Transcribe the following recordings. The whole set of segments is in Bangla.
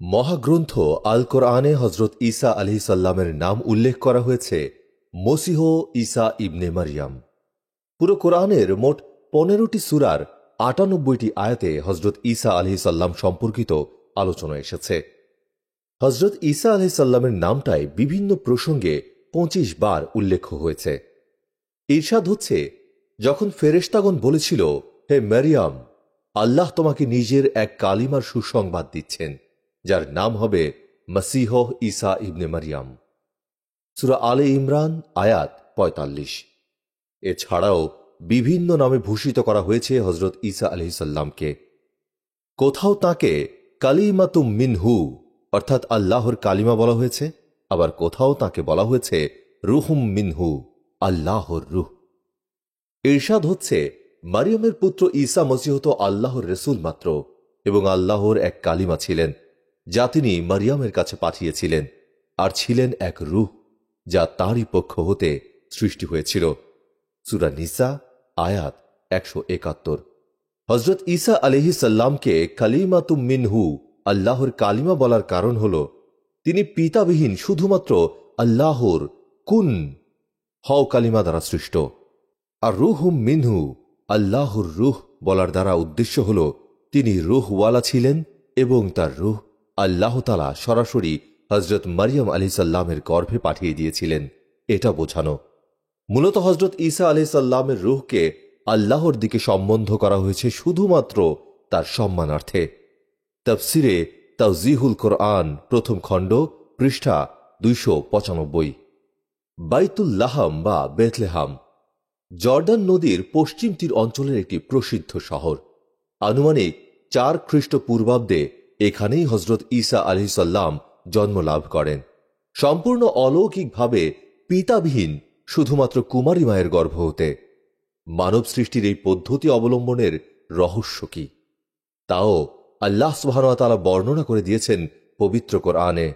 মহাগ্রন্থ আল কোরআনে হজরত ঈসা আলাইহিসসালামের নাম উল্লেখ করা হয়েছে মসিহ ঈসা ইবনে মারিয়াম। পুরো কোরআনের মোট ১৫টি সূরার ৯৮টি আয়াতে হজরত ঈসা আলাইহিসসালাম সম্পর্কিত আলোচনা এসেছে। হজরত ঈসা আলাইহিসসালামের নামটায় বিভিন্ন প্রসঙ্গে ২৫ বার উল্লেখ হয়েছে। ইরশাদ হচ্ছে, যখন ফেরেশতাগণ বলেছিল, হে মারিয়াম, আল্লাহ তোমাকে নিজের এক কালিমার সুসংবাদ দিচ্ছেন, যার নাম হবে মসিহ ঈসা ইবনে মারিয়াম। সূরা আলে ইমরান আয়াত ৪৫। এছাড়াও বিভিন্ন নামে ভূষিত করা হয়েছে হজরত ঈসা আলাইহিসসালামকে। কোথাও তাঁকে কালিমাতুম মিনহু অর্থাৎ আল্লাহর কালিমা বলা হয়েছে, আবার কোথাও তাঁকে বলা হয়েছে রুহুম মিনহু, আল্লাহর রুহ। ইরশাদ হচ্ছে, মারিয়ামের পুত্র ঈসা মসিহ তো আল্লাহর রসুল মাত্র এবং আল্লাহর এক কালিমা ছিলেন, যা তিনি মারিয়ামের কাছে পাঠিয়েছিলেন, আর ছিলেন এক রূহ, যা তাঁরই পক্ষ হতে সৃষ্টি হয়েছিল। সূরা নিসা আয়াত ১৭১। হজরত ঈসা আলাইহিসসালামকে কালিমাতুম মিনহু, আল্লাহর কালিমা বলার কারণ হল তিনি পিতাবিহীন শুধুমাত্র আল্লাহর কুন হও কালিমা দ্বারা সৃষ্ট। আর রুহুম মিনহু, আল্লাহর রুহ বলার দ্বারা উদ্দেশ্য হল তিনি রুহওয়ালা ছিলেন এবং তার রুহ আল্লাহ তাআলা সরাসরি হজরত মারিয়াম আলাইহিসসালামের গর্ভে পাঠিয়ে দিয়েছিলেন, এটা বোঝানো। মূলত হজরত ঈসা আলাইহিসসালামের রুহকে আল্লাহর দিকে সম্বন্ধ করা হয়েছে শুধুমাত্র তার সম্মানার্থে। তাফসিরে তাওজিহুল কোরআন প্রথম খণ্ড পৃষ্ঠা ২৯৫। বাইতুল লাহাম বা বেথলেহাম জর্দান নদীর পশ্চিম তীর অঞ্চলের একটি প্রসিদ্ধ শহর। আনুমানিক ৪ খ্রিস্টপূর্বাব্দে এখানেই হজরত ঈসা আলাইহিসসালাম জন্মলাভ করেন, সম্পূর্ণ অলৌকিকভাবে পিতাবিহীন শুধুমাত্র কুমারী মায়ের গর্ভ হতে। মানব সৃষ্টির এই পদ্ধতি অবলম্বনের রহস্য কি, তাও আল্লাহ সুবহানাহু ওয়া তাআলা বর্ণনা করে দিয়েছেন পবিত্র কোরআনে।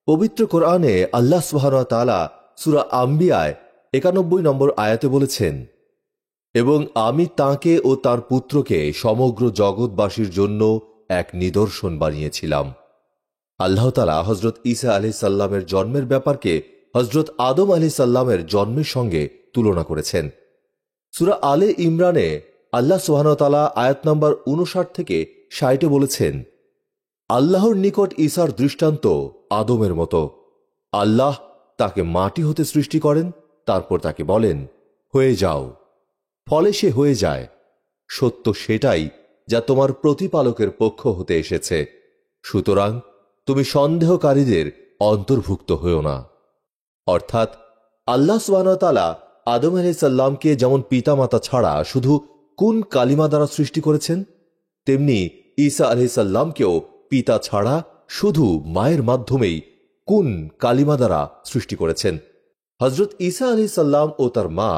পবিত্র কোরআনে আল্লাহ সুবহানাহু ওয়া তাআলা সূরা আম্বিয়ায় ৯১ নম্বর আয়াতে বলেছেন, এবং আমি তাঁকে ও তার পুত্রকে সমগ্র জগৎবাসীর জন্য এক নিদর্শন বানিয়েছিলাম। আল্লাহ তাআলা হজরত ঈসা আলাইহিসসালামের জন্মের ব্যাপারকে হজরত আদম আলাইহিসসালামের জন্মের সঙ্গে তুলনা করেছেন। সূরা আলে ইমরানে আল্লাহ সুবহানাহু ওয়া তাআলা আয়াত নম্বর ৫৯ থেকে ৬০ বলেছেন, আল্লাহর নিকট ঈসার দৃষ্টান্ত আদমের মতো। আল্লাহ তাকে মাটি হতে সৃষ্টি করেন, তারপর তাকে বলেন, হয়ে যাও, ফলে সে হয়ে যায়। সত্য সেটাই যা তোমার প্রতিপালকের পক্ষ হতে এসেছে, সুতরাং তুমি সন্দেহকারীদের অন্তর্ভুক্ত হও না। অর্থাৎ আল্লাহ সুবহানাহু ওয়া তাআলা আদম আলাইহিসসালামকে যেমন পিতামাতা ছাড়া শুধু কুন কালিমা দ্বারা সৃষ্টি করেছেন, তেমনি ঈসা আলাইহিসসালামকেও পিতা ছাড়া শুধু মায়ের মাধ্যমেই কুন কালিমা দ্বারা সৃষ্টি করেছেন। হজরত ঈসা আলাইহিসসালাম ও তার মা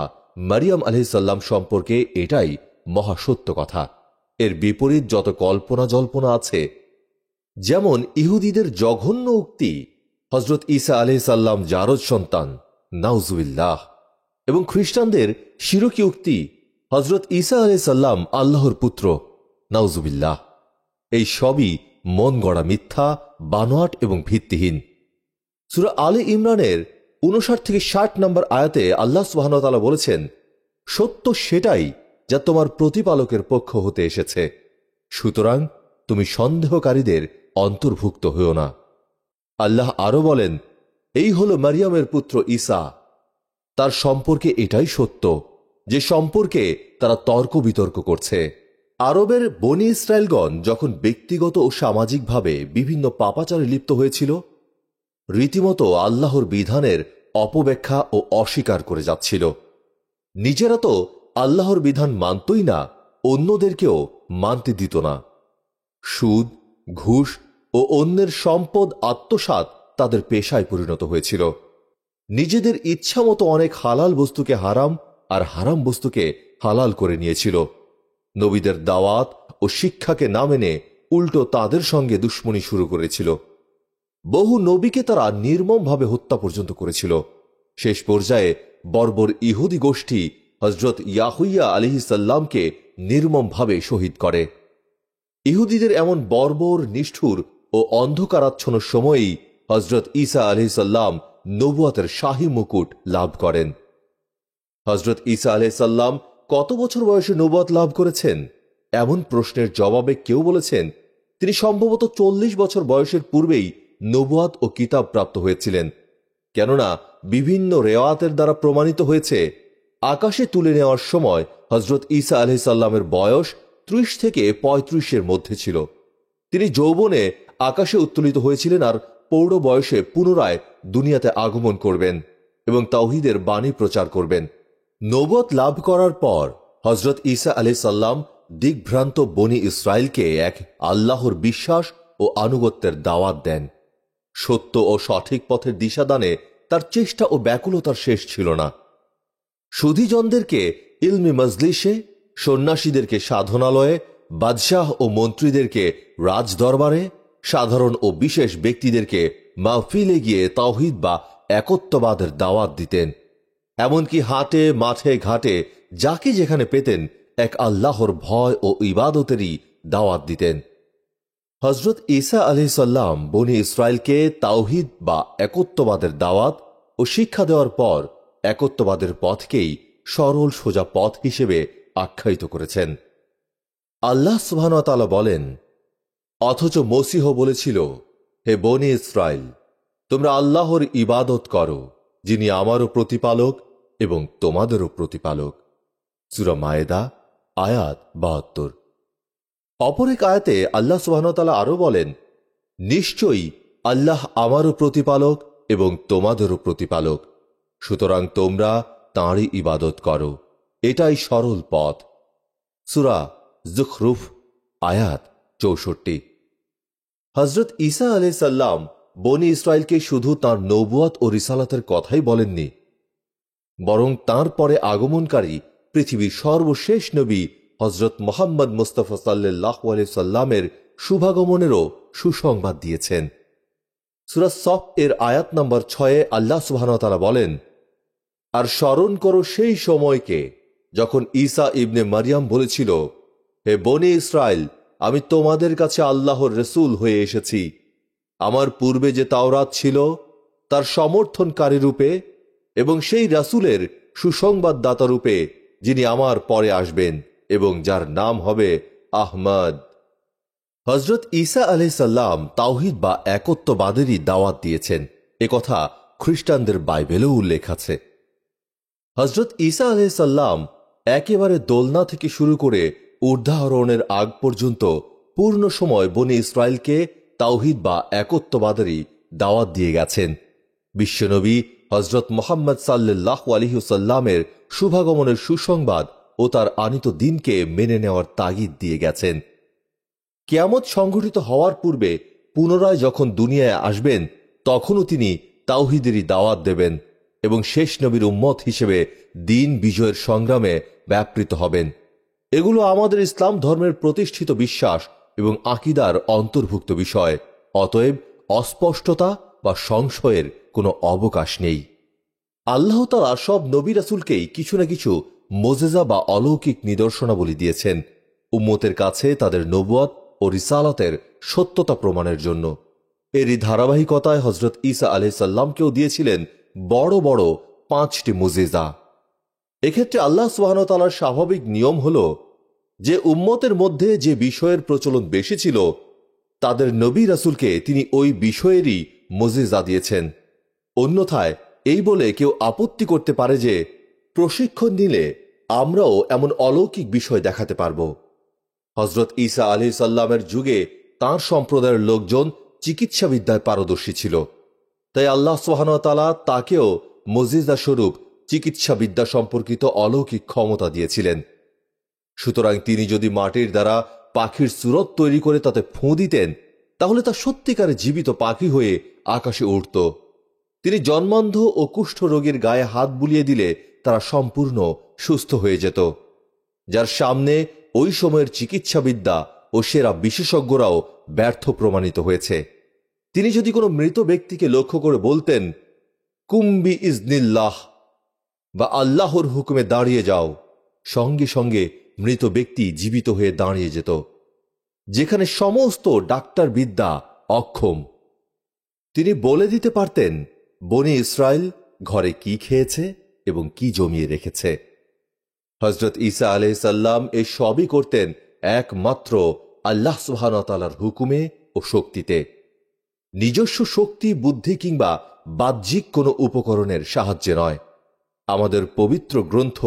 মারিয়াম আলাইহিসসালাম সম্পর্কে এটাই মহাসত্য কথা। এর বিপরীত যত কল্পনা জল্পনা আছে, যেমন ইহুদিদের জঘন্য উক্তি হজরত ঈসা আলাইহিসসালাম জারজ সন্তান, নাউজুবিল্লাহ, এবং খ্রিস্টানদের শিরকি উক্তি হজরত ঈসা আলাইহিসসালাম আল্লাহর পুত্র, নাউজুবিল্লাহ, এই সবই মন গড়া মিথ্যা, বানোয়াট এবং ভিত্তিহীন। সূরা আলে ইমরানের ৫৯ থেকে ৬০ নম্বর আয়াতে আল্লাহ সুবহানাহু ওয়া তাআলা বলেছেন, সত্য সেটাই যা তোমার প্রতিপালকের পক্ষ হতে এসেছে, সুতরাং তুমি সন্দেহকারীদের অন্তর্ভুক্ত হও না। আল্লাহ আরো বলেন, এই হল মারিয়ামের পুত্র ঈসা, তার সম্পর্কে এটাই সত্য যে সম্পর্কে তারা তর্ক বিতর্ক করছে। আরবের বনি ইসরায়েলগণ যখন ব্যক্তিগত ও সামাজিকভাবে বিভিন্ন পাপাচারে লিপ্ত হয়েছিল, রীতিমতো আল্লাহর বিধানের অপব্যাখ্যা ও অস্বীকার করে যাচ্ছিল। নিজেরা তো আল্লাহর বিধান মানতই না, অন্যদেরকেও মানতে দিত না। সুদ, ঘুষ ও অন্যের সম্পদ আত্মসাৎ তাদের পেশায় পরিণত হয়েছিল। নিজেদের ইচ্ছামতো অনেক হালাল বস্তুকে হারাম আর হারাম বস্তুকে হালাল করে নিয়েছিল। নবীদের দাওয়াত ও শিক্ষাকে না মেনে উল্টো তাদের সঙ্গে দুশমনি শুরু করেছিল। বহু নবীকে তারা নির্মমভাবে হত্যা পর্যন্ত করেছিল। শেষ পর্যায়ে বর্বর ইহুদি গোষ্ঠী হজরত ইয়াহুইয়া আলাইহিসসালামকে নির্মমভাবে শহীদ করে। ইহুদিদের এমন বর্বর, নিষ্ঠুর ও অন্ধকারাচ্ছন্ন সময়েই হজরত ঈসা আলাইহিসসালাম নবুয়াতের শাহী মুকুট লাভ করেন। হজরত ঈসা আলাইহিসসালাম কত বছর বয়সে নবুয়াত লাভ করেছেন? এমন প্রশ্নের জবাবে কেউ বলেছেন তিনি সম্ভবত 40 বছর বয়সের পূর্বেই নবুয়াত ও কিতাব প্রাপ্ত হয়েছিলেন। কেননা বিভিন্ন রেওয়াতের দ্বারা প্রমাণিত হয়েছে আকাশে তুলে নেওয়ার সময় হজরত ঈসা আলাইহিসসালামের বয়স 30 থেকে 35-এর মধ্যে ছিল। তিনি যৌবনে আকাশে উত্তোলিত হয়েছিলেন আর পৌঢ় বয়সে পুনরায় দুনিয়াতে আগমন করবেন এবং তাওহীদের বাণী প্রচার করবেন। নবুয়ত লাভ করার পর হজরত ঈসা আলাইহিসসালাম দিগ্ভ্রান্ত বনি ইসরায়েলকে এক আল্লাহর বিশ্বাস ও আনুগত্যের দাওয়াত দেন। সত্য ও সঠিক পথের দিশাদানে তার চেষ্টা ও ব্যাকুলতার শেষ ছিল না। সুধীজনদেরকে ইলমি মজলিসে, সন্ন্যাসীদেরকে সাধনালয়ে, বাদশাহ ও মন্ত্রীদেরকে রাজদরবারে, সাধারণ ও বিশেষ ব্যক্তিদেরকে মাহফিলে গিয়ে তাওহীদ বা একত্ববাদের দাওয়াত দিতেন। এমনকি হাটে, মাঠে, ঘাটে যাকে যেখানে পেতেন এক আল্লাহর ভয় ও ইবাদতেরই দাওয়াত দিতেন। হজরত ঈসা আলাইহিসসালাম বনি ইসরায়েলকে তাওহীদ বা একত্ববাদের দাওয়াত ও শিক্ষা দেওয়ার পর একত্ববাদের পথকেই সরল সোজা পথ হিসেবে আখ্যায়িত করেছেন। আল্লাহ সুবহানাহু ওয়া তাআলা বলেন, অথচ মসীহ বলেছিল, হে বনি ইসরায়েল, তোমরা আল্লাহর ইবাদত করো, যিনি আমারও প্রতিপালক এবং তোমাদেরও প্রতিপালক। সূরা মায়েদা আয়াত 72। অপর এক আয়াতে আল্লাহ সুবহানাহু ওয়া তাআলা আরো বলেন, নিশ্চয়ই আল্লাহ আমারও প্রতিপালক এবং তোমাদেরও প্রতিপালক, সুতরাং তোমরা তাঁরই ইবাদত করো, এটাই সরল পথ। সূরা যুখরুফ আয়াত 64। হজরত ঈসা আলাইহিসসালাম বনি ইসরায়েলকে শুধু তাঁর নবুয়ত ও রিসালাতের কথাই বলেননি, বরং তাঁর পরে আগমনকারী পৃথিবীর সর্বশেষ নবী হজরত মুহাম্মদ মুস্তাফা সাল্লাল্লাহু আলাইহি সাল্লামের শুভাগমনেরও সুসংবাদ দিয়েছেন। সূরা সফ এর আয়াত নম্বর 6 আল্লাহ সুবহানাহু ওয়া তাআলা বলেন, আর স্মরণ করো সেই সময়কে যখন ঈসা ইবনে মারইয়াম বলেছিল, হে বনি ইসরায়েল, আমি তোমাদের কাছে আল্লাহর রসূল হয়ে এসেছি। আমার পূর্বে যে তাওরাত ছিল তার সমর্থনকারী রূপে এবং সেই রাসূলের সুসংবাদদাতা রূপে যিনি আমার পরে আসবেন এবং যার নাম হবে আহমদ। হজরত ঈসা আলাইহিসসালাম তাওহীদ বা একত্ববাদেরই দাওয়াত দিয়েছেন, একথা খ্রিস্টানদের বাইবেলেও উল্লেখ আছে। হজরত ঈসা আলাইহিসসালাম একেবারে দোলনা থেকে শুরু করে ঊর্ধ্বারোহণের আগ পর্যন্ত পূর্ণ সময় বনি ইসরায়েলকে তাওহীদ বা একত্ববাদেরই দাওয়াত দিয়ে গেছেন। বিশ্বনবী হজরত মুহাম্মদ সাল্লাল্লাহু আলাইহি ওয়াসাল্লামের শুভাগমনের সুসংবাদ ও তার আনিত দিনকে মেনে নেওয়ার তাগিদ দিয়ে গেছেন। কিয়ামত সংঘটিত হওয়ার পূর্বে পুনরায় যখন দুনিয়ায় আসবেন তখনও তিনি তাওহীদেরই দাওয়াত দেবেন এবং শেষ নবীর উম্মত হিসেবে দিন বিজয়ের সংগ্রামে ব্যাপৃত হবেন। এগুলো আমাদের ইসলাম ধর্মের প্রতিষ্ঠিত বিশ্বাস এবং আকীদার অন্তর্ভুক্ত বিষয়। অতএব অস্পষ্টতা বা সংশয়ের কোনো অবকাশ নেই। আল্লাহ তাআলা সব নবী রাসূলকেই কিছু না কিছু মোজেজা বা অলৌকিক নিদর্শনাবলী দিয়েছেন উম্মতের কাছে তাদের নবুয়ত ও রিসালাতের সত্যতা প্রমাণের জন্য। এরই ধারাবাহিকতায় হজরত ঈসা আলাইহিসসালামকেও দিয়েছিলেন বড় বড় 5টি মুজিজা। এক্ষেত্রে আল্লাহ সুবহানাহু ওয়া তাআলার স্বাভাবিক নিয়ম হল যে উম্মতের মধ্যে যে বিষয়ের প্রচলন বেশি ছিল তাদের নবী রাসূলকে তিনি ওই বিষয়েরই মুজিজা দিয়েছেন। অন্যথায় এই বলে কেউ আপত্তি করতে পারে যে প্রশিক্ষণ নিলে আমরাও এমন অলৌকিক বিষয় দেখাতে পারব। হজরত ঈসা আলাইহিসসালামের যুগে তাঁর সম্প্রদায়ের লোকজন চিকিৎসাবিদ্যায় পারদর্শী ছিল, তাই আল্লাহ সুবহানাহু ওয়া তাআলা তাকেও মুজিজা স্বরূপ চিকিৎসাবিদ্যা সম্পর্কিত অলৌকিক ক্ষমতা দিয়েছিলেন। সুতরাং তিনি যদি মাটির দ্বারা পাখির সুরত তৈরি করে তাতে ফুঁ দিতেন তাহলে তা সত্যিকারে জীবিত পাখি হয়ে আকাশে উড়ত। তিনি জন্মান্ধ ও কুষ্ঠ রোগীর গায়ে হাত বুলিয়ে দিলে তারা সম্পূর্ণ সুস্থ হয়ে যেত, যার সামনে ওই সময়ের চিকিৎসাবিদ্যা ও সেরা বিশেষজ্ঞরাও ব্যর্থ প্রমাণিত হয়েছে। তিনি যদি কোনো মৃত ব্যক্তিকে লক্ষ্য করে বলতেন কুম্বি ইজনিল্লাহ বা আল্লাহর হুকুমে দাঁড়িয়ে যাও, সঙ্গে সঙ্গে মৃত ব্যক্তি জীবিত হয়ে দাঁড়িয়ে যেত। যেখানে সমস্ত ডাক্তার বিদ্যা অক্ষম। তিনি বলে দিতে পারতেন বনি ইসরায়েল ঘরে কি খেয়েছে এবং কি জমিয়ে রেখেছে। হজরত ঈসা আলাইহিস সালাম এ সবই করতেন একমাত্র আল্লাহ সুবহানাহু ওয়া তাআলার হুকুমে ও শক্তিতে। নিজস্ব শক্তি, বুদ্ধি কিংবা বাহ্যিক কোনো উপকরণের সাহায্যে নয়। আমাদের পবিত্র গ্রন্থ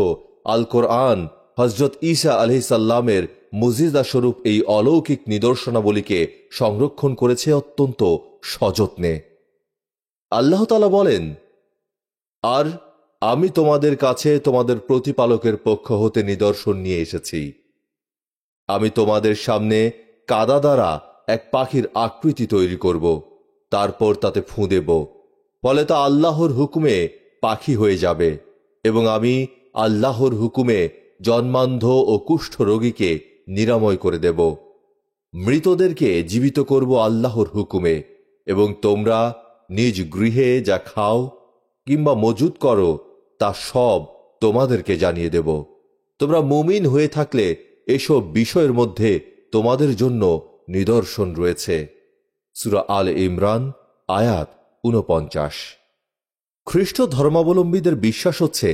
আল কোরআন হজরত ঈসা আলাইহিস সালামের মুজিজা স্বরূপ এই অলৌকিক নিদর্শনাবলীকে সংরক্ষণ করেছে অত্যন্ত সযত্নে। আল্লাহ তাআলা বলেন, আর আমি তোমাদের কাছে তোমাদের প্রতিপালকের পক্ষ হতে নিদর্শন নিয়ে এসেছি। আমি তোমাদের সামনে কাদা দ্বারা এক পাখির আকৃতি তৈরি করব, তারপর তাতে ফুঁ দেব, ফলে তা আল্লাহর হুকুমে পাখি হয়ে যাবে, এবং আমি আল্লাহর হুকুমে জন্মান্ধ ও কুষ্ঠ রোগীকে নিরাময় করে দেব। মৃতদেরকে জীবিত করব আল্লাহর হুকুমে, এবং তোমরা নিজ গৃহে যা খাও কিংবা মজুদ করো তা সব তোমাদেরকে জানিয়ে দেব। তোমরা মুমিন হয়ে থাকলে এসব বিষয়ের মধ্যে তোমাদের জন্য নিদর্শন রয়েছে। সূরা আল ইমরান আয়াত ৪৯। খ্রিস্ট ধর্মাবলম্বীদের বিশ্বাস হচ্ছে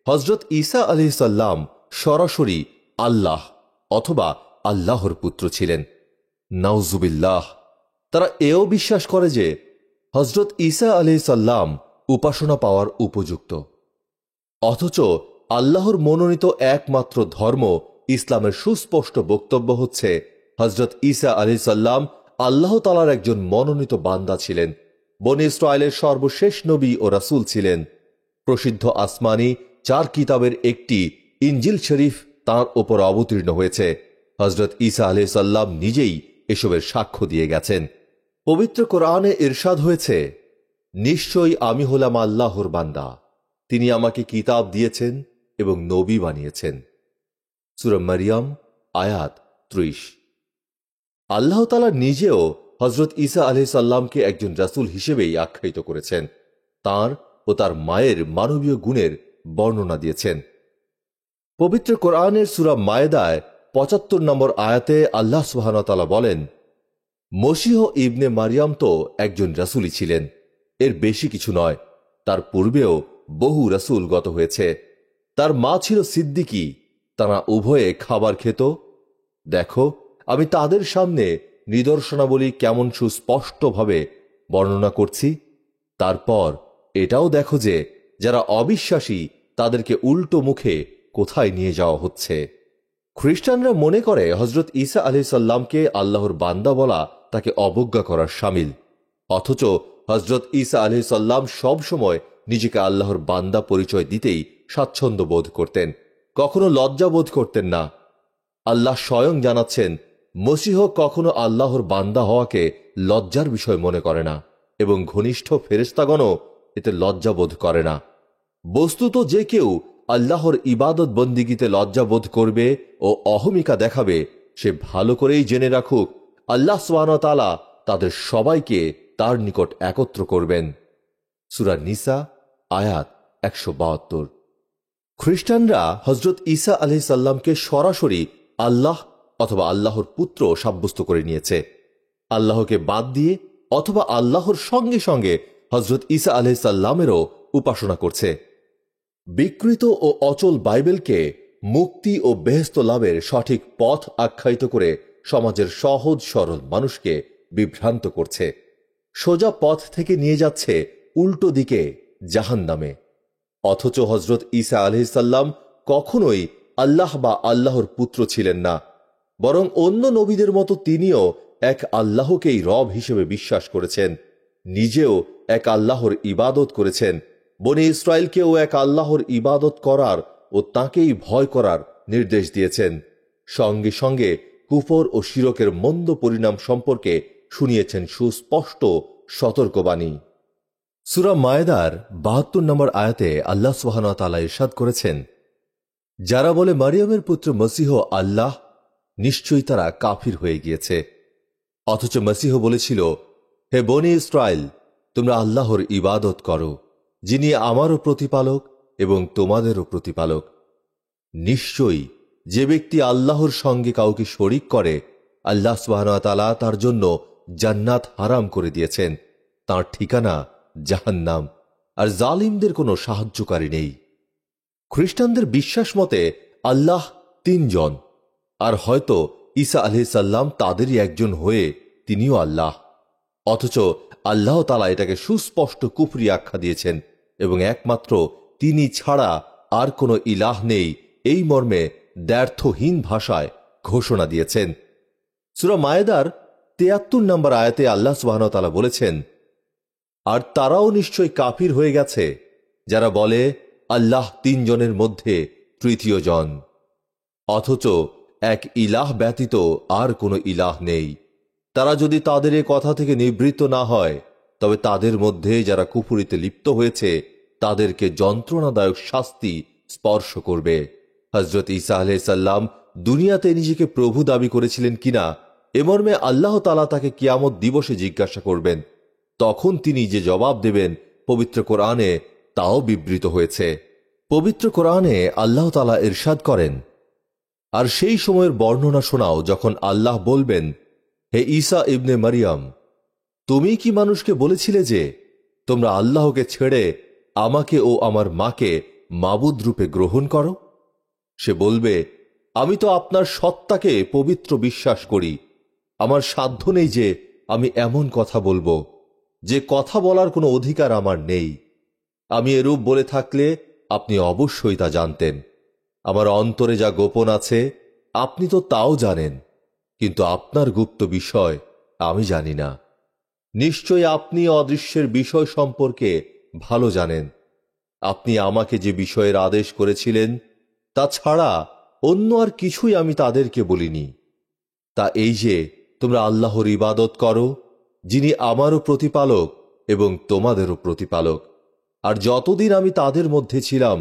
হজরত ঈসা আলাইহিস সালাম সরাসরি আল্লাহ অথবা আল্লাহর পুত্র ছিলেন। নাউজুবিল্লাহ। তারা এও বিশ্বাস করে যে হজরত ঈসা আলাইহিস সালাম উপাসনা পাওয়ার উপযুক্ত। অথচ আল্লাহর মনোনীত একমাত্র ধর্ম ইসলামের সুস্পষ্ট বক্তব্য হচ্ছে হজরত ঈসা আলাইহিস সালাম আল্লাহ তাআলার একজন মনোনীত বান্দা ছিলেন, বনী ইসরায়েলের সর্বশেষ নবী ও রাসূল ছিলেন। প্রসিদ্ধ আসমানি 4 কিতাবের একটি ইনজিল শরীফ তাঁর ওপর অবতীর্ণ হয়েছে। হজরত ঈসা আলাইহিস সালাম নিজেই এসবের সাক্ষ্য দিয়ে গেছেন। পবিত্র কোরআনে ইরশাদ হয়েছে, নিশ্চয়ই আমি হলাম আল্লাহর বান্দা, তিনি আমাকে কিতাব দিয়েছেন এবং নবী বানিয়েছেন। সূরা মারিয়াম আয়াত 30। আল্লাহ তাআলা নিজেও হজরত ঈসা আলাইহিস সালামকে একজন রাসূল হিসেবেই আখ্যায়িত করেছেন। তাঁর ও তার মায়ের মানবীয় গুণের বর্ণনা দিয়েছেন। পবিত্র কোরআনের সূরা মায়েদায় ৭৫ নম্বর আয়াতে আল্লাহ সুবহানাহু ওয়া তাআলা বলেন, মসীহ ইবনে মারিয়াম তো একজন রাসূলই ছিলেন, এর বেশি কিছু নয়। তার পূর্বেও বহু রাসূল গত হয়েছে। তার মা ছিল সিদ্দিকী, তারা উভয়ে খাবার খেত। দেখো, আমি তাদের সামনে নিদর্শনাবলী কেমন সুস্পষ্টভাবে বর্ণনা করছি। তারপর এটাও দেখো যে যারা অবিশ্বাসী তাদেরকে উল্টো মুখে কোথায় নিয়ে যাওয়া হচ্ছে। খ্রিস্টানরা মনে করে হজরত ঈসা আলাইহিস সালামকে আল্লাহর বান্দা বলা তাকে অবজ্ঞা করার শামিল। অথচ হজরত ঈসা আলাইহিস সালাম সবসময় নিজেকে আল্লাহর বান্দা পরিচয় দিতেই স্বাচ্ছন্দ্য বোধ করতেন, কখনো লজ্জা বোধ করতেন না। আল্লাহ স্বয়ং জানাচ্ছেন, মসীহ কখনো আল্লাহর বান্দা হওয়াকে লজ্জার বিষয় মনে করে না, এবং ঘনিষ্ঠ ফেরেশতাগণও এতে লজ্জা বোধ করে না। বস্তুত যে কেউ আল্লাহর ইবাদত বন্দিগিতে লজ্জা বোধ করবে ও অহমিকা দেখাবে, সে ভালো করেই জেনে রাখুক আল্লাহ সুবহানাহু ওয়া তাআলা তাদের সবাইকে তার নিকট একত্র করবেন। সূরা নিসা আয়াত ১৭২। খ্রিস্টানরা হজরত ঈসা আলাইহিস সালামকে সরাসরি আল্লাহ অথবা আল্লাহর পুত্র সাব্যস্ত করে নিয়েছে। আল্লাহকে বাদ দিয়ে অথবা আল্লাহর সঙ্গে সঙ্গে হজরত ঈসা আলাইহিস সালামেরও উপাসনা করছে। বিকৃত ও অচল বাইবেলকে মুক্তি ও বেহেশত লাভের সঠিক পথ আখ্যায়িত করে সমাজের সহজ সরল মানুষকে বিভ্রান্ত করছে। সোজা পথ থেকে নিয়ে যাচ্ছে উল্টো দিকে, জাহান্নামে। অথচ হজরত ঈসা আলাইহিস সালাম কখনোই আল্লাহ বা আল্লাহর পুত্র ছিলেন না, বরং অন্য নবীদের মতো তিনিও এক আল্লাহকেই রব হিসেবে বিশ্বাস করেছেন। নিজেও এক আল্লাহর ইবাদত করেছেন, বনী ইসরায়েলকেও এক আল্লাহর ইবাদত করার ও তাঁকেই ভয় করার নির্দেশ দিয়েছেন। সঙ্গে সঙ্গে কুফর ও শিরকের মন্দ পরিণাম সম্পর্কে শুনিয়েছেন সুস্পষ্ট সতর্কবাণী। সূরা মায়েদার ৭২ নম্বর আয়াতে আল্লাহ সুবহানাহু ওয়া তাআলা ইরশাদ করেছেন, যারা বলে মারিয়ামের পুত্র মসীহ আল্লাহ, নিশ্চয়ই তারা কাফির হয়ে গিয়েছে। অথচ মসীহ বলেছিল, হে বনী ইসরায়েল, তোমরা আল্লাহর ইবাদত করো, যিনি আমারও প্রতিপালক এবং তোমাদেরও প্রতিপালক। নিশ্চয়ই যে ব্যক্তি আল্লাহর সঙ্গে কাউকে শরিক করে, আল্লাহ সুবহানাহু ওয়া তাআলা তার জন্য জান্নাত হারাম করে দিয়েছেন, তার ঠিকানা জাহান্নাম, আর জালিমদের কোনো সাহায্যকারী নেই। খ্রিস্টানদের বিশ্বাস মতে আল্লাহ 3 জন, আর হয়তো ঈসা আলাইহিস সালাম তাদেরই একজন হয়ে তিনিও আল্লাহ। অথচ আল্লাহ তাআলা এটাকে সুস্পষ্ট কুফরি আখ্যা দিয়েছেন এবং একমাত্র তিনি ছাড়া আর কোনো ইলাহ নেই এই মর্মে দ্ব্যর্থহীন ভাষায় ঘোষণা দিয়েছেন। সূরা মায়েদার 73 নম্বর আয়াতে আল্লাহ সুবহানাহু ওয়া তাআলা বলেছেন, আর তারাও নিশ্চয় কাফির হয়ে গেছে যারা বলে আল্লাহ 3 জনের মধ্যে তৃতীয় জন, অথচ এক ইলাহ ব্যতীত আর কোনো ইলাহ নেই। তারা যদি তাদের এ কথা থেকে নিবৃত্ত না হয়, তবে তাদের মধ্যে যারা কুফরিতে লিপ্ত হয়েছে তাদেরকে যন্ত্রণাদায়ক শাস্তি স্পর্শ করবে। হযরত ঈসা আলাইহিস সালাম দুনিয়াতে নিজেকে প্রভু দাবি করেছিলেন কিনা এ মর্মে আল্লাহ তাআলা তাকে কিয়ামত দিবসে জিজ্ঞাসা করবেন। তখন তিনি যে জবাব দেবেন পবিত্র কোরআনে তাও বিবৃত হয়েছে। পবিত্র কোরআনে আল্লাহ তাআলা ইরশাদ করেন, আর সেই সময়ের বর্ণনা শোনাও যখন আল্লাহ বলবেন, হে ঈসা ইবনে মারিয়াম, তুমি কি মানুষকে বলেছিলে যে তোমরা আল্লাহকে ছেড়ে আমাকে ও আমার মাকে মাবুদ রূপে গ্রহণ করো? সে বলবে, আমি তো আপনার সত্তাকে পবিত্র বিশ্বাস করি। আমার সাধ্য নেই যে আমি এমন কথা বলবো যে কথা বলার কোনো অধিকার আমার নেই। আমি এরূপ বলে থাকলে আপনি অবশ্যই তা জানতেন। আমার অন্তরে যা গোপন আছে আপনি তো তাও জানেন, কিন্তু আপনার গুপ্ত বিষয় আমি জানি না। নিশ্চয় আপনি অদৃশ্যের বিষয় সম্পর্কে ভালো জানেন। আপনি আমাকে যে বিষয়ের আদেশ করেছিলেন তা ছাড়া অন্য আর কিছুই আমি তাদেরকে বলিনি। তা এই যে তোমরা আল্লাহর ইবাদত করো, যিনি আমারও প্রতিপালক এবং তোমাদেরও প্রতিপালক। আর যতদিন আমি তাদের মধ্যে ছিলাম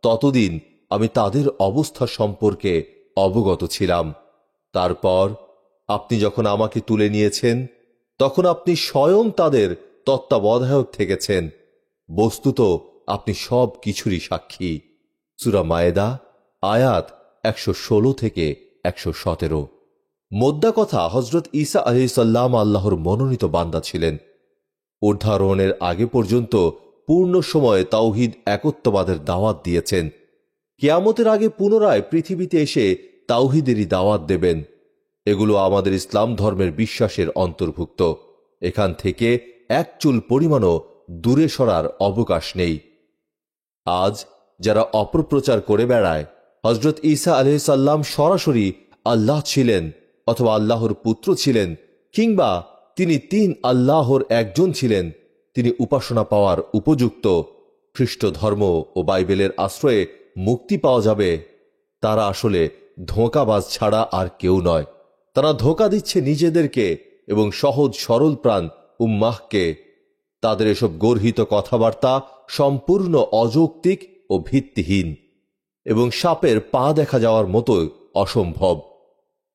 ততদিন আমি তাদের অবস্থা সম্পর্কে অবগত ছিলাম। তারপর আপনি যখন আমাকে তুলে নিয়েছেন তখন আপনি স্বয়ং তাদের তত্ত্বাবধায়ক থেকেছেন। বস্তুত আপনি সব কিছুরই সাক্ষী। সূরা মায়েদা আয়াত 116 থেকে 117। মোদ্দা কথা, হযরত ঈসা আলাইহিস সালাম আল্লাহর মনোনীত বান্দা ছিলেন। উদ্ধারণের আগে পর্যন্ত পূর্ণ সময়ে তাওহীদ একত্ববাদের দাওয়াত দিয়েছেন। কিয়ামতের আগে পুনরায় পৃথিবীতে এসে তাওহীদেরই দাওয়াত দেবেন। এগুলো আমাদের ইসলাম ধর্মের বিশ্বাসের অন্তর্ভুক্ত। এখান থেকে এক চুল পরিমাণও দূরে সরার অবকাশ নেই। আজ যারা অপপ্রচার করে বেড়ায় হযরত ঈসা আলাইহিস সালাম সরাসরি আল্লাহ ছিলেন অথবা আল্লাহর পুত্র ছিলেন, কিংবা তিনি 3 আল্লাহর একজন ছিলেন, তিনি উপাসনা পাওয়ার উপযুক্ত, খ্রিস্ট ধর্ম ও বাইবেলের আশ্রয়ে মুক্তি পাওয়া যাবে, তারা আসলে ধোঁকাবাজ ছাড়া আর কেউ নয়। তারা ধোঁকা দিচ্ছে নিজেদেরকে এবং সহজ সরল প্রাণ উম্মাহকে। তাদের এসব গর্হিত কথাবার্তা সম্পূর্ণ অযৌক্তিক ও ভিত্তিহীন এবং সাপের পা দেখা যাওয়ার মতো অসম্ভব।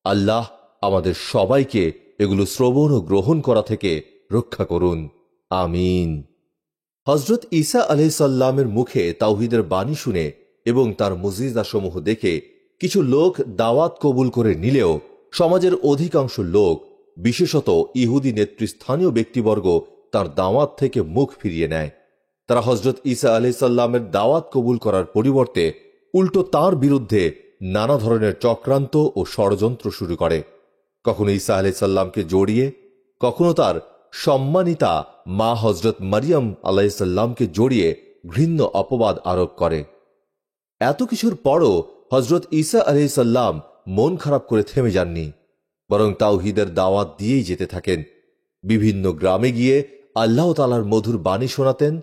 আল্লাহ আমাদের সবাইকে এগুলো শ্রবণ ও গ্রহণ করা থেকে রক্ষা করুন, আমিন। হযরত ঈসা আলাইহিস সালামের মুখে তাওহীদের বাণী শুনে এবং তার মুজিজাসমূহ দেখে কিছু লোক দাওয়াত কবুল করে নিলেও সমাজের অধিকাংশ লোক, বিশেষত ইহুদি নেতৃস্থানীয় ব্যক্তিবর্গ তার দাওয়াত থেকে মুখ ফিরিয়ে নেয়। তারা হযরত ঈসা আলাইহিস সালামের দাওয়াত কবুল করার পরিবর্তে উল্টো তার বিরুদ্ধে নানা ধরনের চক্রান্ত ও ষড়যন্ত্র শুরু করে। কখনো ঈসা আলাইহিস সালামকে জড়িয়ে, কখনো তার সম্মানিতা মা হযরত মারিয়াম আলাইহিস সালামকে জড়িয়ে ঘৃণ্য অপবাদ আরোপ করে। এত কিছুর পরও হযরত ঈসা আলাইহিস সালাম মন খারাপ করে থেমে যাননি, বরং তাওহীদের দাওয়াত দিয়েই যেতে থাকেন। বিভিন্ন গ্রামে গিয়ে আল্লাহ তাআলার মধুর বাণী শোনাতেন,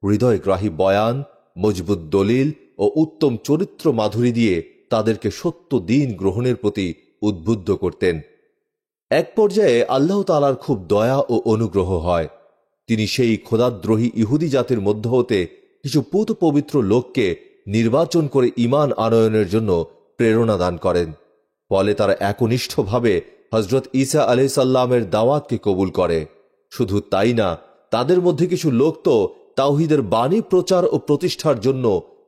হৃদয়গ্রাহী বয়ান, মজবুত দলিল ও উত্তম চরিত্র মাধুরী দিয়ে তাদেরকে সত্য দিন গ্রহণের প্রতি উদ্বুদ্ধ করতেন। এক পর্যায়ে আল্লাহ তাআলার খুব দয়া ও অনুগ্রহ হয়। তিনি সেই খোদাদ্রোহী ইহুদি জাতির মধ্য হতে কিছু পুত পবিত্র লোককে নির্বাচন করে ঈমান আনয়নের জন্য প্রেরণা দান করেন। ফলে তারা একনিষ্ঠভাবে হযরত ঈসা আলাইহিস সালামের দাওয়াতকে কবুল করে। শুধু তাই না, তাদের মধ্যে কিছু লোক তো তাওহীদের বাণী প্রচার ও প্রতিষ্ঠার জন্য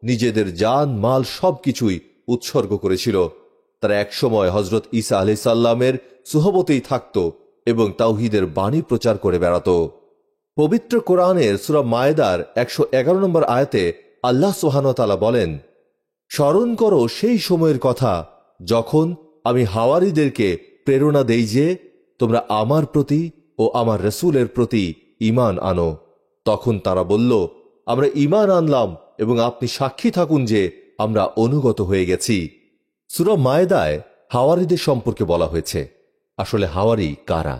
নিজেদের জান মাল সবকিছুই উৎসর্গ করেছিল। তারা একসময় হযরত ঈসা আলাইহিস সালামের সুহবতেই থাকত এবং তাওহীদের বাণী প্রচার করে বেড়াত। পবিত্র কোরআনের সূরা মায়েদার 111 নম্বর আয়াতে আল্লাহ সুবহানাহু ওয়া তাআলা বলেন, স্মরণ করো সেই সময়ের কথা যখন আমি হাওয়ারীদেরকে প্রেরণা দেই যে তোমরা আমার প্রতি ও আমার রাসূলের প্রতি ঈমান আনো। তখন তারা বলল, আমরা ঈমান আনলাম এবং আপনি সাক্ষী থাকুন যে আমরা অনুগত হয়ে গেছি। সূরা মায়েদায় হাওয়ারীদের সম্পর্কে বলা হয়েছে। আসলে হাওয়ারী কারা?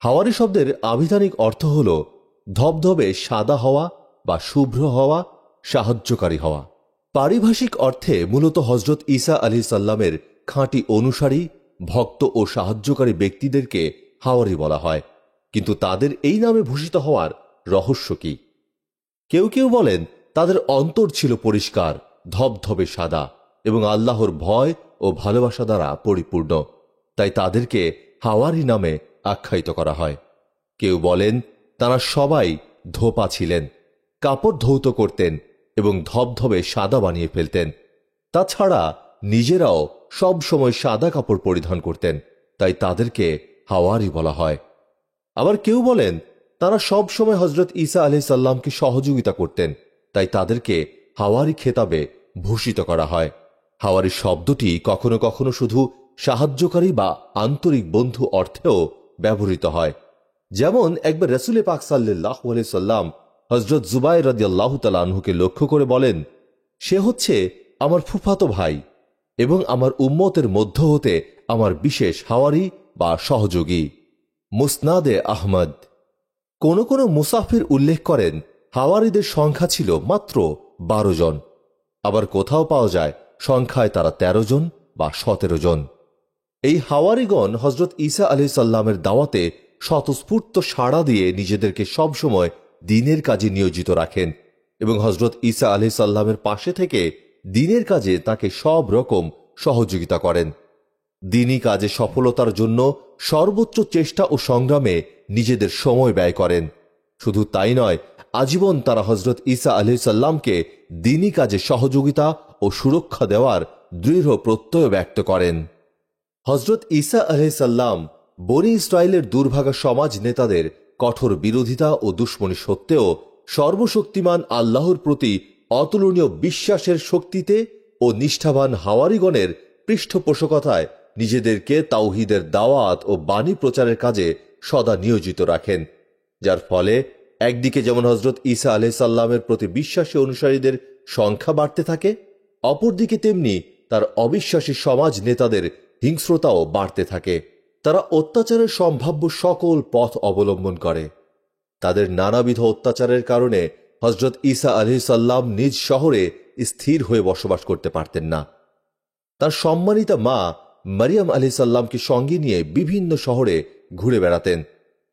হাওয়ারী শব্দের আবিধানিক অর্থ হল ধবধবে সাদা হওয়া বা শুভ্র হওয়া, সাহায্যকারী হওয়া। পারিভাষিক অর্থে মূলত হযরত ঈসা আলাইহিস সালামের খাঁটি অনুসারী, ভক্ত ও সাহায্যকারী ব্যক্তিদেরকে হাওয়ারী বলা হয়। কিন্তু তাদের এই নামে ভূষিত হওয়ার রহস্য কি? কেউ কেউ বলেন তাদের অন্তর ছিল পরিষ্কার, ধবধবে সাদা এবং আল্লাহর ভয় ও ভালোবাসা দ্বারা পরিপূর্ণ, তাই তাদেরকে হাওয়ারী নামে আখ্যায়িত করা হয়। কেউ বলেন তারা সবাই ধোপা ছিলেন, কাপড় ধৌত করতেন এবং ধবধবে সাদা বানিয়ে ফেলতেন। তাছাড়া নিজেরাও সব সময় সাদা কাপড় পরিধান করতেন, তাই তাদেরকে হাওয়ারী বলা হয়। আবার কেউ বলেন তারা সব সময় হযরত ঈসা আলাইহিস সালামকে সহযোগিতা করতেন, তাই তাদেরকে হাওয়ারী খেতাবে ভূষিত করা হয়। হাওয়ারী শব্দটি কখনো কখনো শুধু সাহায্যকারী বা আন্তরিক বন্ধু অর্থেও ব্যবহৃত হয়। যেমন একবার রাসূল পাক সাল্লাল্লাহু আলাইহি সাল্লাম হযরত জুবাইর রাদিয়াল্লাহু তাআলা আনহুকে লক্ষ্য করে বলেন, সে হচ্ছে আমার ফুফাতো ভাই এবং আমার উম্মতের মধ্য হতে আমার বিশেষ হাওয়ারী বা সহযোগী। মুসনাদে আহমদ। কোন কোন মুসাফির উল্লেখ করেন হাওয়ারীদের সংখ্যা ছিল মাত্র 12 জন। আবার কোথাও পাওয়া যায় সংখ্যায় তারা 13 জন বা 17 জন। এই হাওয়ারীগণ হযরত ঈসা আলাইহিস সালামের দাওয়াতে স্বতঃস্ফূর্ত সাড়া দিয়ে নিজেদেরকে সবসময় দ্বীনের কাজে নিয়োজিত রাখেন এবং হযরত ঈসা আলাইহিস সালামের পাশে থেকে দ্বীনের কাজে তাকে সব রকম সহযোগিতা করেন। দ্বীনি কাজে সফলতার জন্য সর্বোচ্চ চেষ্টা ও সংগ্রামে নিজেদের সময় ব্যয় করেন। শুধু তাই নয়, আজীবন তারা হযরত ঈসা আলাইহিস সালামকে দ্বীনি কাজে সহযোগিতা ও সুরক্ষা দেওয়ার দৃঢ় প্রত্যয় ব্যক্ত করেন। হযরত ঈসা আলাইহিস সালাম বনী ইসরায়েলের দুর্ভাগা সমাজ নেতাদের কঠোর বিরোধিতা ও দুশমনী সত্ত্বেও সর্বশক্তিমান আল্লাহর প্রতি অতুলনীয় বিশ্বাসের শক্তিতে ও নিষ্ঠাবান হাওয়ারীগণের পৃষ্ঠপোষকতায় নিজেদেরকে তাওহীদের দাওয়াত ও বাণী প্রচারের কাজে সদা নিয়োজিত রাখেন, যার ফলে একদিকে যেমন হযরত ঈসা আলাইহিস সালামের প্রতি বিশ্বাসী অনুসারীদের সংখ্যা বাড়তে থাকে, অপরদিকে তেমনি তার অবিশ্বাসী সমাজ নেতাদের হিংস্রতাও বাড়তে থাকে। তারা অত্যাচারের সম্ভাব্য সকল পথ অবলম্বন করে। তাদের নানাবিধ অত্যাচারের কারণে হযরত ঈসা আলাইহিস সালাম নিজ শহরে স্থির হয়ে বসবাস করতে পারতেন না। তার সম্মানিতা মা মারিয়াম আলাইহিস সালামকে সঙ্গে নিয়ে বিভিন্ন শহরে ঘুরে বেড়াতেন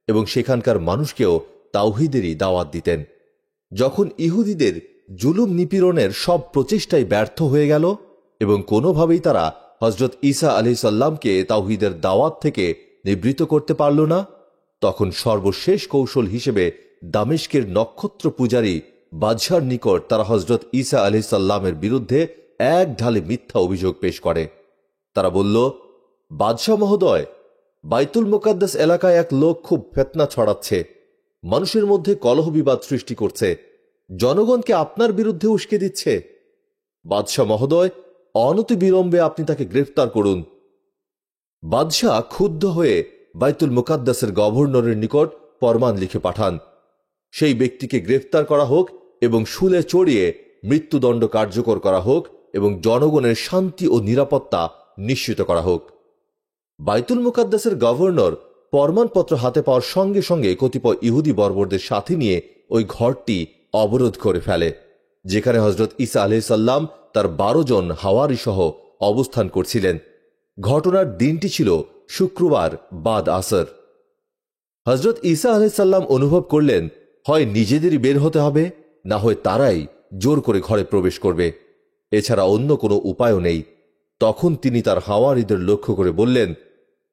এবং সেখানকার মানুষকেও তাওহীদেরই দাওয়াত দিতেন। যখন ইহুদিদের জুলুম নিপীড়নের সব প্রচেষ্টাই ব্যর্থ হয়ে গেল এবং কোনোভাবেই তারা হযরত ঈসা আলাইহিস সালামকে তাওহীদের দাওয়াত থেকে নিবৃত্ত করতে পারল না, তখন সর্বশেষ কৌশল হিসেবে দামেস্কের নক্ষত্র পূজারী বাদশার নিকট তারা হযরত ঈসা আলাইহিস সালামের বিরুদ্ধে এক ঢালে মিথ্যা অভিযোগ পেশ করে। তারা বলল, বাদশাহ মহোদয়, বাইতুল মুকাদ্দাস এলাকায় এক লোক খুব ফিতনা ছড়াচ্ছে, মানুষের মধ্যে কলহ বিবাদ সৃষ্টি করছে, জনগণকে আপনার বিরুদ্ধে উস্কে দিচ্ছে। বাদশাহ মহোদয়, অনতিবিলম্বে আপনি তাকে গ্রেফতার করুন। বাদশাহ ক্ষুব্ধ হয়ে বাইতুল মুকাদ্দাসের গভর্নরের নিকট ফরমান লিখে পাঠান, সেই ব্যক্তিকে গ্রেফতার করা হোক এবং শুলে চড়িয়ে মৃত্যুদণ্ড কার্যকর করা হোক এবং জনগণের শান্তি ও নিরাপত্তা নিশ্চিত করা হোক। বাইতুল মুকাদ্দাসের গভর্নর ফরমানপত্র হাতে পাওয়ার সঙ্গে সঙ্গে কতিপয় ইহুদি বর্বরদের সাথে নিয়ে ওই ঘরটি অবরোধ করে ফেলে, যেখানে হযরত ঈসা আলাইহিস সালাম তার 12 জন হাওয়ারী সহ অবস্থান করছিলেন। ঘটনার দিনটি ছিল শুক্রবার বাদ আসর। হযরত ঈসা আলাইহিস সালাম অনুভব করলেন, হয় নিজেদেরই বের হতে হবে, না হয় তারাই জোর করে ঘরে প্রবেশ করবে, এছাড়া অন্য কোনো উপায়ও নেই। তখন তিনি তার হাওয়ারীদের লক্ষ্য করে বললেন,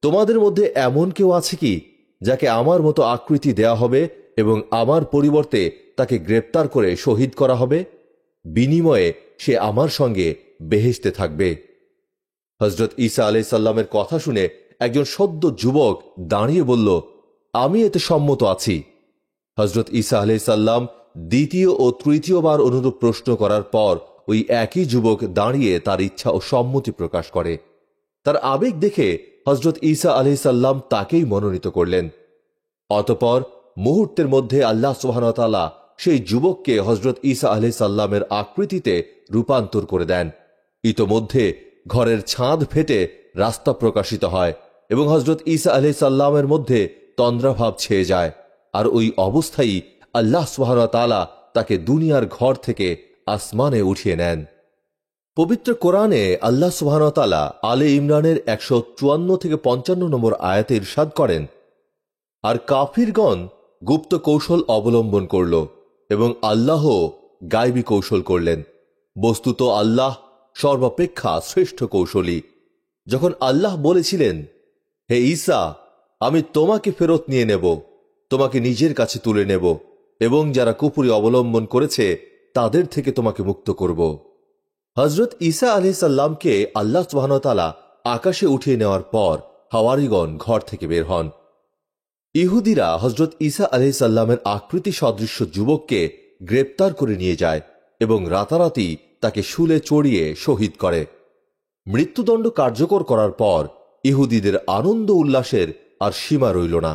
তোমাদের মধ্যে এমন কেউ আছে কি যাকে আমার মতো আকৃতি দেয়া হবে এবং আমার পরিবর্তে তাকে গ্রেপ্তার করে শহীদ করা হবে? বিনিময়ে সে আমার সঙ্গে বেহেশতে থাকবে। হযরত ঈসা আলাইহিস সালামের কথা শুনে একজন সদ্য যুবক দাঁড়িয়ে বলল, আমি এতে সম্মত আছি। হজরত ঈসা আলাইহিসসালাম দ্বিতীয় ও তৃতীয়বার অনুরূপ প্রশ্ন করার পর ওই একই যুবক দাঁড়িয়ে তার ইচ্ছা ও সম্মতি প্রকাশ করে। তার আবেগ দেখে হজরত ঈসা আলাইহিসসালাম তাকেই মনোনীত করলেন। অতঃপর মুহূর্তের মধ্যে আল্লাহ সুবহানাহু ওয়া তাআলা সেই যুবককে হজরত ঈসা আলাইহিসসালামের আকৃতিতে রূপান্তর করে দেন। ইতোমধ্যে ঘরের ছাদ ফেটে রাস্তা প্রকাশিত হয় এবং হজরত ঈসা আলাইহিসসালামের মধ্যে তন্দ্রাভাব ছেয়ে যায়। আর ওই অবস্থায় আল্লাহ সুবহানাহু ওয়া তাআলা তাকে দুনিয়ার ঘর থেকে আসমানে উঠিয়ে নেন। পবিত্র কোরআনে আল্লাহ সুবহানাহু ওয়া তাআলা আলে ইমরানের 154 থেকে 55 নম্বর আয়াতে ইরশাদ করেন, আর কাফিরগণ গুপ্ত কৌশল অবলম্বন করল এবং আল্লাহ গায়বী কৌশল করলেন। বস্তুত আল্লাহ সর্বাপেক্ষা শ্রেষ্ঠ কৌশলী। যখন আল্লাহ বলেছিলেন, হে ঈসা, আমি তোমাকে ফেরত নিয়ে নেব, তোমাকে নিজের কাছে তুলে নেব এবং যারা কুফরি অবলম্বন করেছে তাদের থেকে তোমাকে মুক্ত করব। হজরত ঈসা আলাইহিসসালামকে আল্লাহ সুবহানাহু ওয়া তাআলা আকাশে উঠিয়ে নেওয়ার পর হাওয়ারিগণ ঘর থেকে বের হন। ইহুদিরা হজরত ঈসা আলাইহিসসালামের আকৃতি সদৃশ্য যুবককে গ্রেপ্তার করে নিয়ে যায় এবং রাতারাতি তাকে শুলে চড়িয়ে শহীদ করে। মৃত্যুদণ্ড কার্যকর করার পর ইহুদিদের আনন্দ উল্লাসের আর সীমা রইল না।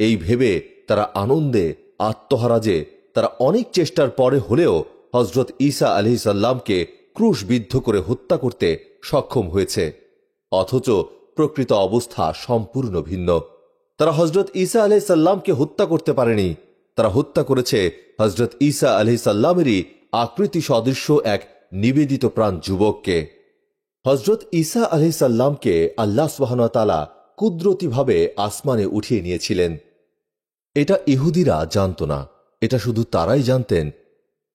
এই ভেবে তারা আনন্দে আত্মহারা যে তারা অনেক চেষ্টার পরে হলেও হজরত ঈসা আলাইহিসসালামকে ক্রুশবিদ্ধ করে হত্যা করতে সক্ষম হয়েছে। অথচ প্রকৃত অবস্থা সম্পূর্ণ ভিন্ন। তারা হজরত ঈসা আলাইহিসসালামকে হত্যা করতে পারেনি, তারা হত্যা করেছে হজরত ঈসা আলাইহিসসালামেরই আকৃতি সদৃশ্য এক নিবেদিত প্রাণ যুবককে। হজরত ঈসা আলাইহিসসালামকে আল্লাহ সুবহানাহু ওয়া তাআলা কুদরতিভাবে আসমানে উঠিয়ে নিয়েছিলেন। এটা ইহুদিরা জানত না, এটা শুধু তারাই জানতেন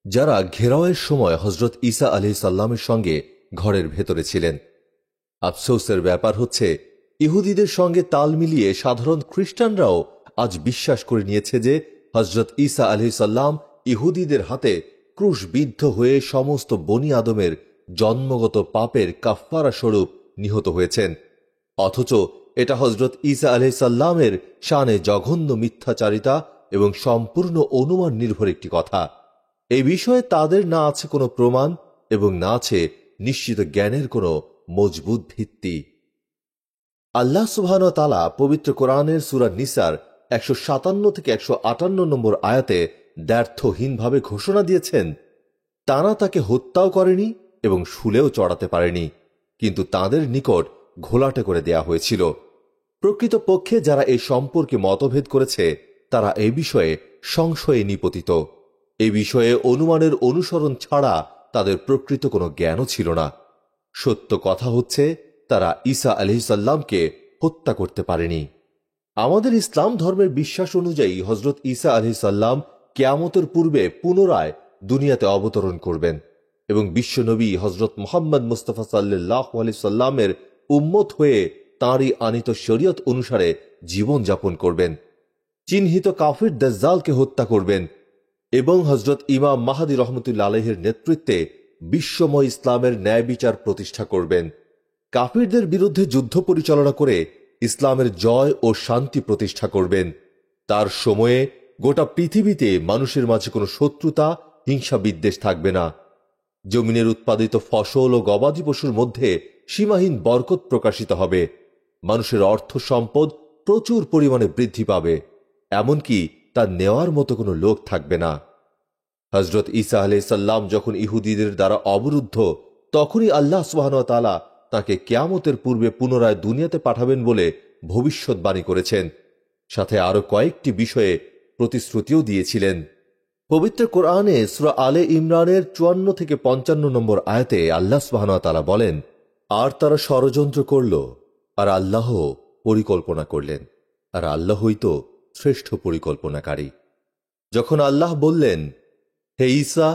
যারা ঘেরাওয়ের সময় হজরত ঈসা আলাইহিসসালামের সঙ্গে ঘরের ভেতরে ছিলেন। আফসোসের ব্যাপার হচ্ছে, ইহুদিদের সঙ্গে তাল মিলিয়ে সাধারণ খ্রিস্টানরাও আজ বিশ্বাস করে নিয়েছে যে হজরত ঈসা আলাইহিসসালাম ইহুদিদের হাতে ক্রুশবিদ্ধ হয়ে সমস্ত বনি আদমের জন্মগত পাপের কাফফারা স্বরূপ নিহত হয়েছেন। অথচ এটা হজরত ঈসা আলাইহিসসালামের শানে জঘন্য মিথ্যাচারিতা এবং সম্পূর্ণ অনুমান নির্ভর একটি কথা। এই বিষয়ে তাদের না আছে কোনো প্রমাণ এবং না আছে নিশ্চিত জ্ঞানের কোনো মজবুত ভিত্তি। আল্লাহ সুবহানাহু ওয়া তাআলা পবিত্র কোরআনের সূরা নিসার 157 থেকে 158 নম্বর আয়াতে দ্ব্যর্থহীনভাবে ঘোষণা দিয়েছেন, তারা তাকে হত্যাও করেনি এবং শুলেও চড়াতে পারেনি, কিন্তু তাদের নিকট ঘোলাটে করে দেয়া হয়েছিল। প্রকৃতপক্ষে যারা এই সম্পর্কে মতভেদ করেছে তারা এই বিষয়ে সংশয়ে নিপতিত। এই বিষয়ে অনুমানের অনুসরণ ছাড়া তাদের প্রকৃত কোনো জ্ঞানও ছিল না। সত্য কথা হচ্ছে, তারা ঈসা আলাইহিসসালামকে হত্যা করতে পারেনি। আমাদের ইসলাম ধর্মের বিশ্বাস অনুযায়ী হজরত ঈসা আলাইহিসসালাম কিয়ামতের পূর্বে পুনরায় দুনিয়াতে অবতরণ করবেন এবং বিশ্বনবী হজরত মুহাম্মদ মুস্তাফা সাল্লাল্লাহু আলাইহি সাল্লামের উম্মত হয়ে তাঁরই আনিত শরীয়ত অনুসারে জীবন যাপন করবেন। চিহ্নিত কাফির দাজ্জালকে হত্যা করবেন এবং হজরত ইমাম মাহদী রহমতুল্লাহ আলাইহির নেতৃত্বে বিশ্বময় ইসলামের ন্যায় বিচার প্রতিষ্ঠা করবেন। কাফিরদের বিরুদ্ধে যুদ্ধ পরিচালনা করে ইসলামের জয় ও শান্তি প্রতিষ্ঠা করবেন। তার সময়ে গোটা পৃথিবীতে মানুষের মাঝে কোনো শত্রুতা, হিংসা বিদ্বেষ থাকবে না। জমিনের উৎপাদিত ফসল ও গবাদি পশুর মধ্যে সীমাহীন বরকত প্রকাশিত হবে। মানুষের অর্থ সম্পদ প্রচুর পরিমাণে বৃদ্ধি পাবে, এমনকি তা নেওয়ার মতো কোনো লোক থাকবে না। হজরত ঈসা আলাইহিসসালাম যখন ইহুদিদের দ্বারা অবরুদ্ধ, তখনই আল্লাহ সুবহানাহু ওয়া তাআলা তাকে কিয়ামতের পূর্বে পুনরায় দুনিয়াতে পাঠাবেন বলে ভবিষ্যৎবাণী করেছেন। সাথে আরো কয়েকটি বিষয়ে প্রতিশ্রুতিও দিয়েছিলেন। পবিত্র কোরআনে সূরা আলে ইমরানের 54 থেকে 55 নম্বর আয়াতে আল্লাহ সুবহানাহু ওয়া তাআলা বলেন, আর তারা ষড়যন্ত্র করল, আর আল্লাহ পরিকল্পনা করলেন, আর আল্লাহই তো শ্রেষ্ঠ পরিকল্পনাকারী। যখন আল্লাহ বললেন, হে ঈসা,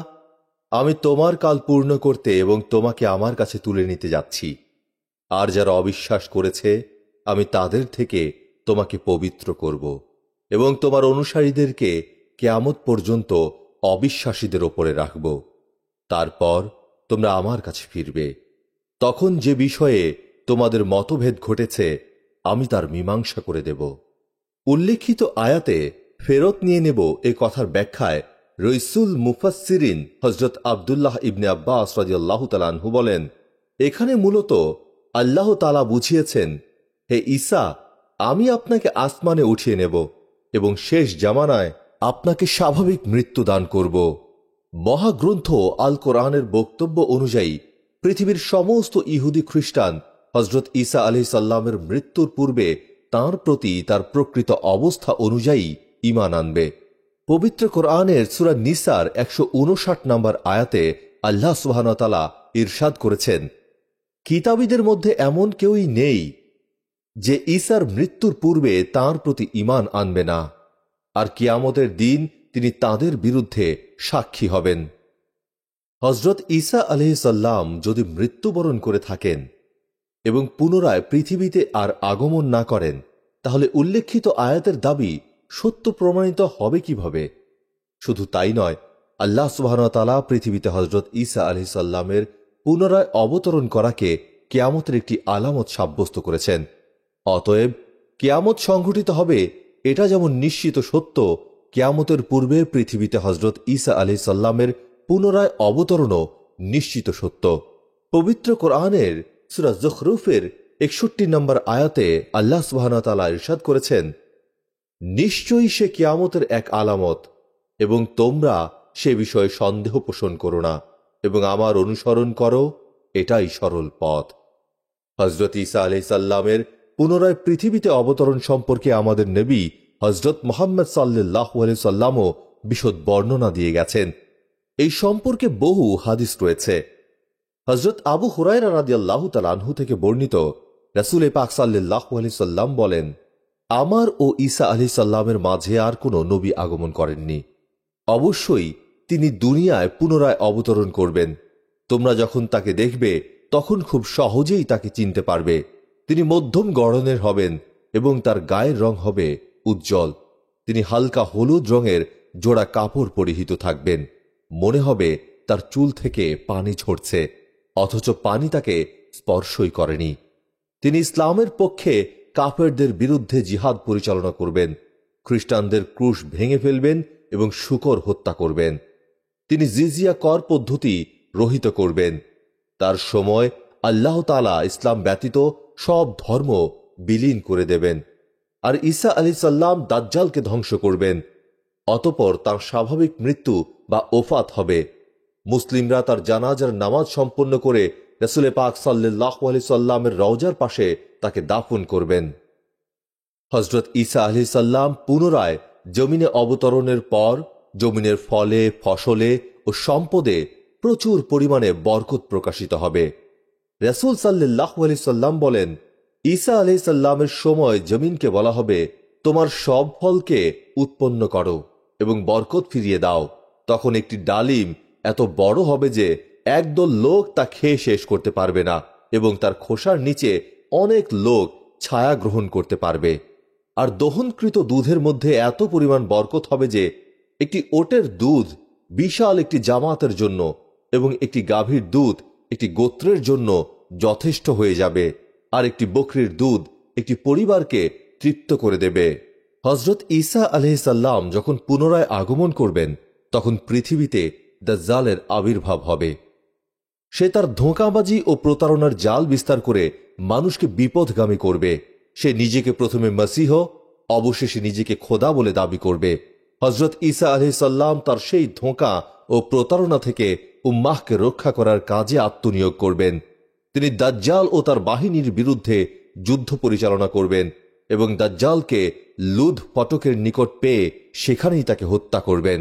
আমি তোমার কাল পূর্ণ করতে এবং তোমাকে আমার কাছে তুলে নিতে যাচ্ছি, আর যারা অবিশ্বাস করেছে আমি তাদের থেকে তোমাকে পবিত্র করব এবং তোমার অনুসারীদেরকে কিয়ামত পর্যন্ত অবিশ্বাসীদের ওপরে রাখব। তারপর তোমরা আমার কাছে ফিরবে। তখন যে বিষয়ে তোমাদের মতভেদ ঘটেছে আমি তার মীমাংসা করে দেব। উল্লেখিত আয়াতে ফেরত নিয়ে নেব এ কথার ব্যাখ্যায় রইসুল মুফাসসিরিন হযরত আব্দুল্লাহ ইবনে আব্বাস রাদিয়াল্লাহু তাআলা আনহু বলেন, এখানে মূলত আল্লাহ তাআলা বুঝিয়েছেন, হে ঈসা, আমি আপনাকে আসমানে উঠিয়ে নেব এবং শেষ জামানায় আপনাকে স্বাভাবিক মৃত্যু দান করব। মহাগ্রন্থ আল কোরআনের বক্তব্য অনুযায়ী পৃথিবীর সমস্ত ইহুদি খ্রিস্টান হযরত ঈসা আলাইহিস সালামের মৃত্যুর পূর্বে তাঁর প্রতি তার প্রকৃত অবস্থা অনুযায়ী ঈমান আনবে। পবিত্র কোরআনের সূরা নিসার 159 নম্বর আয়াতে আল্লাহ সুবহানাহু ওয়া তাআলা ইরশাদ করেছেন, কিতাবীদের মধ্যে এমন কেউই নেই যে ঈসার মৃত্যুর পূর্বে তাঁর প্রতি ঈমান আনবে না, আর কিয়ামতের দিন তিনি তাদের বিরুদ্ধে সাক্ষী হবেন। হযরত ঈসা আলাইহিস সালাম যদি মৃত্যুবরণ করে থাকেন এবং পুনরায় পৃথিবীতে আর আগমন না করেন, তাহলে উল্লেখিত আয়াতের দাবি সত্য প্রমাণিত হবে কিভাবে? শুধু তাই নয়, আল্লাহ সুবহানাহু ওয়া তাআলা পৃথিবীতে হযরত ঈসা আলাইহিস সালামের পুনরায় অবতরণ করাকে কিয়ামতের একটি আলামত সাব্যস্ত করেছেন। অতএব কিয়ামত সংঘটিত হবে এটা যেমন নিশ্চিত সত্য, কিয়ামতের পূর্বে পৃথিবীতে হযরত ঈসা আলাইহিস সালামের পুনরায় অবতরণও নিশ্চিত সত্য। পবিত্র কোরআনের সূরা যুখরুফের 61 নম্বর আয়াতে আল্লাহ সুবহানাহু ওয়া তাআলা ইরশাদ করেছেন, নিশ্চয়ই সে কিয়ামতের এক আলামত এবং তোমরা সে বিষয়ে সন্দেহ পোষণ করো না এবং আমার অনুসরণ করো, এটাই সরল পথ। হযরত ঈসা আলাইহিস সালামের পুনরায় পৃথিবীতে অবতরণ সম্পর্কে আমাদের নবী হযরত মুহাম্মদ সাল্লাল্লাহু আলাইহি সাল্লামও বিশদ বর্ণনা দিয়ে গেছেন। এই সম্পর্কে বহু হাদিস রয়েছে। হযরত আবু হুরায়রা রাদিয়াল্লাহু তাআলা আনহু থেকে বর্ণিত, রাসূল পাক সাল্লাল্লাহু আলাইহি সাল্লাম বলেন, আমার ও ঈসা আলাইহিস সালামের মাঝে আর কোনো নবী আগমন করেননি। অবশ্যই তিনি দুনিয়ায় পুনরায় অবতরণ করবেন। তোমরা যখন তাকে দেখবে তখন খুব সহজেই তাকে চিনতে পারবে। তিনি মধ্যম গড়নের হবেন এবং তার গায়ের রং হবে উজ্জ্বল। তিনি হালকা হলুদ রঙের জোড়া কাপড় পরিহিত থাকবেন। মনে হবে তার চুল থেকে পানি ঝরছে, অথচ পানি তাকে স্পর্শই করেনি। তিনি ইসলামের পক্ষে কাফেরদের বিরুদ্ধে জিহাদ পরিচালনা করবেন, খ্রিস্টানদের ক্রুশ ভেঙে ফেলবেন এবং শূকর হত্যা করবেন। তিনি জিজিয়া কর পদ্ধতি রহিত করবেন। তার সময় আল্লাহ তাআলা ইসলাম ব্যতীত সব ধর্ম বিলীন করে দেবেন। আর ঈসা আলাইহিস সালাম দাজ্জালকে ধ্বংস করবেন। অতঃপর তার স্বাভাবিক মৃত্যু বা ওফাত হবে। মুসলিমরা তার জানাজার নামাজ সম্পন্ন করে রাসূল পাক সাল্লাল্লাহু আলাইহি সাল্লামের রওজার পাশে তাকে দাফন করবেন। হযরত ঈসা আলাইহিস সালাম পুনরায় জমিনে অবতরণের পর জমিনের ফলে, ফসলে ও সম্পদে প্রচুর পরিমাণে বরকত প্রকাশিত হবে। রাসূল সাল্লাল্লাহু আলাইহি সাল্লাম বলেন, ঈসা আলাইহিস সালামের সময় জমিনকে বলা হবে, তোমার সব ফলকে উৎপন্ন করো এবং বরকত ফিরিয়ে দাও। তখন একটি ডালিম এত বড় হবে যে একদল লোক তা খেয়ে শেষ করতে পারবে না এবং তার খোসার নিচে অনেক লোক ছায়া গ্রহণ করতে পারবে। আর দহনকৃত দুধের মধ্যে এত পরিমাণ বরকত হবে যে একটি ওটের দুধ বিশাল একটি জামাতের জন্য এবং একটি গাভীর দুধ একটি গোত্রের জন্য যথেষ্ট হয়ে যাবে, আর একটি বকরির দুধ একটি পরিবারকে তৃপ্ত করে দেবে। হযরত ঈসা আলাইহিস সালাম যখন পুনরায় আগমন করবেন, তখন পৃথিবীতে দাজ্জালের আবির্ভাব হবে। সে তার ধোঁকাবাজি ও প্রতারণার জাল বিস্তার করে মানুষকে বিপথগামী করবে। সে নিজেকে প্রথমে মসীহ, অবশেষে নিজেকে খোদা বলে দাবি করবে। হযরত ঈসা আলাইহিস সালাম তার সেই ধোঁকা ও প্রতারণা থেকে উম্মাহকে রক্ষা করার কাজে আত্মনিয়োগ করবেন। তিনি দাজ্জাল ও তার বাহিনীর বিরুদ্ধে যুদ্ধ পরিচালনা করবেন এবং দাজ্জালকে লুদ ফটকের নিকট পেয়ে সেখানেই তাকে হত্যা করবেন।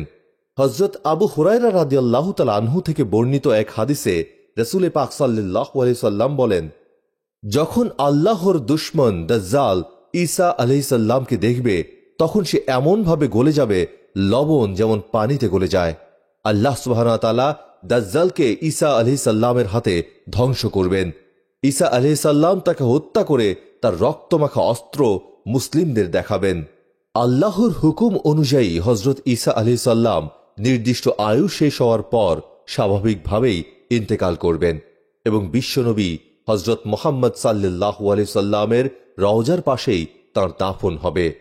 হযরত আবু হুরায়রা রাদিয়াল্লাহু তাআলা আনহু থেকে বর্ণিত এক হাদিসে রাসূল পাক সাল্লাল্লাহু আলাইহি সাল্লাম বলেন, যখন আল্লাহর দুশমন দাজ্জাল ঈসা আলাইহিস সালামকে দেখবে, তখন সে এমনভাবে গলে যাবে লবণ যেমন পানিতে গলে যায়। আল্লাহ সুবহানাহু ওয়া তাআলা দাজ্জালকে ঈসা আলাইহিস সালামের হাতে ধ্বংস করবেন। ঈসা আলাইহিস সালাম তাকে হত্যা করে তার রক্তমাখা অস্ত্র মুসলিমদের দেখাবেন। আল্লাহর হুকুম অনুযায়ী হযরত ঈসা আলাইহিস সালাম নির্দিষ্ট আয়ু শেষ হওয়ার পর স্বাভাবিকভাবেই ইন্তেকাল করবেন এবং বিশ্বনবী হযরত মুহাম্মদ সাল্লাল্লাহু আলাইহি সাল্লামের রওজার পাশেই তাঁর দাফন হবে।